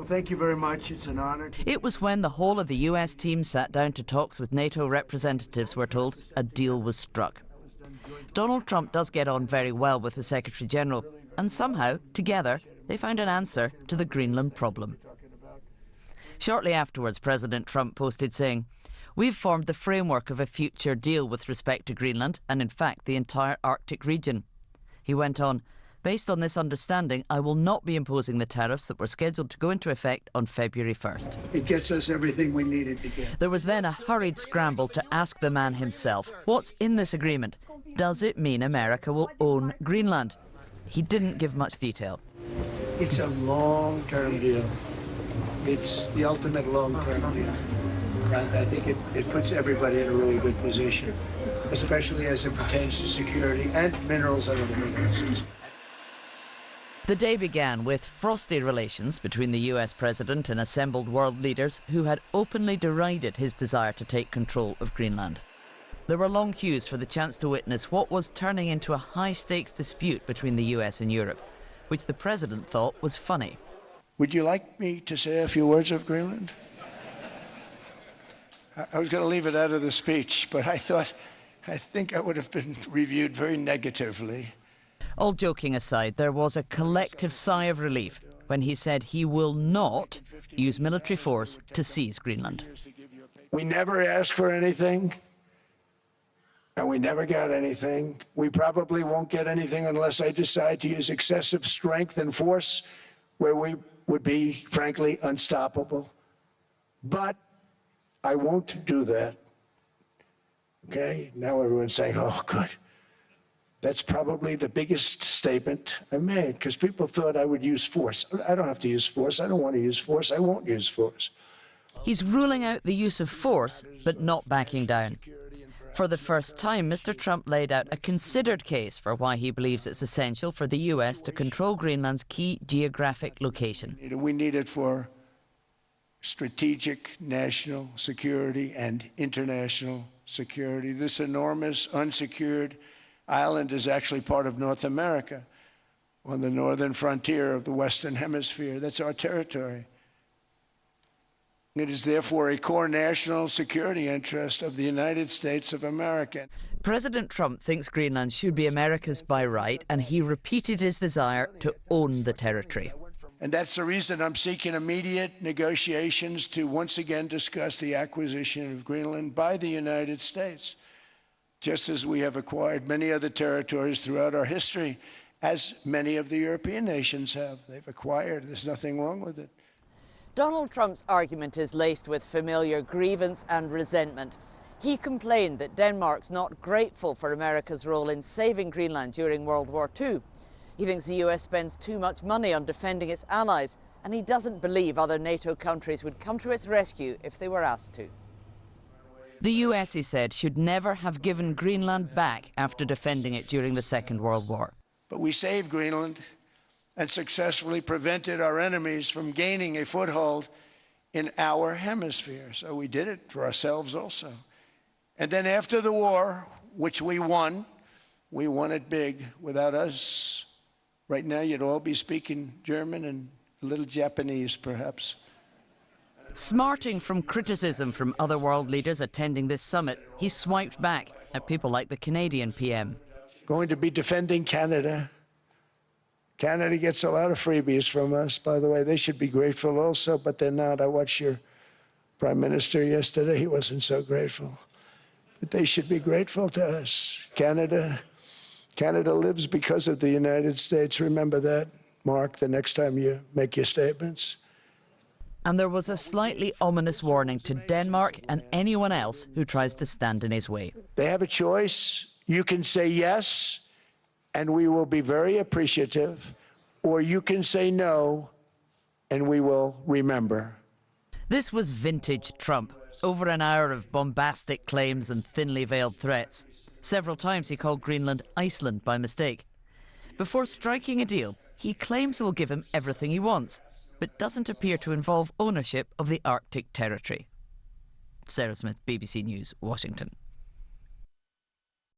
thank you very much. It's an honor. It was when the whole of the US team sat down to talks with NATO representatives, we're told, a deal was struck. Donald Trump does get on very well with the Secretary-General, and somehow, together, they found an answer to the Greenland problem. Shortly afterwards, President Trump posted saying, "We've formed the framework of a future deal with respect to Greenland and, in fact, the entire Arctic region." He went on, "Based on this understanding, I will not be imposing the tariffs that were scheduled to go into effect on February 1st. It gets us everything we needed to get. There was then a hurried scramble to ask the man himself, what's in this agreement? Does it mean America will own Greenland? He didn't give much detail. It's a long-term deal. It's the ultimate long-term deal. I think it puts everybody in a really good position, especially as it pertains to security and minerals under the minerals. The day began with frosty relations between the US president and assembled world leaders who had openly derided his desire to take control of Greenland. There were long queues for the chance to witness what was turning into a high-stakes dispute between the US and Europe, which the president thought was funny. Would you like me to say a few words of Greenland? I was going to leave it out of the speech, but I think I would have been reviewed very negatively. All joking aside, there was a collective sigh of relief when he said he will not use military force to seize Greenland. We never asked for anything, and we never got anything. We probably won't get anything unless I decide to use excessive strength and force where we would be, frankly, unstoppable. But I won't do that. Okay? Now everyone's saying, oh, good. That's probably the biggest statement I made, because people thought I would use force. I don't have to use force. I don't want to use force. I won't use force. He's ruling out the use of force, but not backing down. For the first time, Mr. Trump laid out a considered case for why he believes it's essential for the US to control Greenland's key geographic location. We need it for strategic national security and international security. This enormous unsecured island is actually part of North America on the northern frontier of the Western Hemisphere. That's our territory. It is therefore a core national security interest of the United States of America. President Trump thinks Greenland should be America's by right, and he repeated his desire to own the territory. And that's the reason I'm seeking immediate negotiations to once again discuss the acquisition of Greenland by the United States, just as we have acquired many other territories throughout our history, as many of the European nations have. They've acquired. There's nothing wrong with it. Donald Trump's argument is laced with familiar grievance and resentment. He complained that Denmark's not grateful for America's role in saving Greenland during World War II. He thinks the US spends too much money on defending its allies, and he doesn't believe other NATO countries would come to its rescue if they were asked to. The US, he said, should never have given Greenland back after defending it during the Second World War. But we saved Greenland and successfully prevented our enemies from gaining a foothold in our hemisphere. So we did it for ourselves also. And then after the war, which we won it big. Without us, right now you'd all be speaking German and a little Japanese, perhaps. Smarting from criticism from other world leaders attending this summit, he swiped back at people like the Canadian PM. Going to be defending Canada. Canada gets a lot of freebies from us, by the way. They should be grateful also, but they're not. I watched your Prime Minister yesterday. He wasn't so grateful. But they should be grateful to us. Canada lives because of the United States. Remember that, Mark, the next time you make your statements. And there was a slightly ominous warning to Denmark and anyone else who tries to stand in his way. They have a choice. You can say yes, and we will be very appreciative, or you can say no, and we will remember. This was vintage Trump. Over an hour of bombastic claims and thinly veiled threats. Several times he called Greenland Iceland by mistake. Before striking a deal, he claims it will give him everything he wants, but doesn't appear to involve ownership of the Arctic territory. Sarah Smith, BBC News, Washington.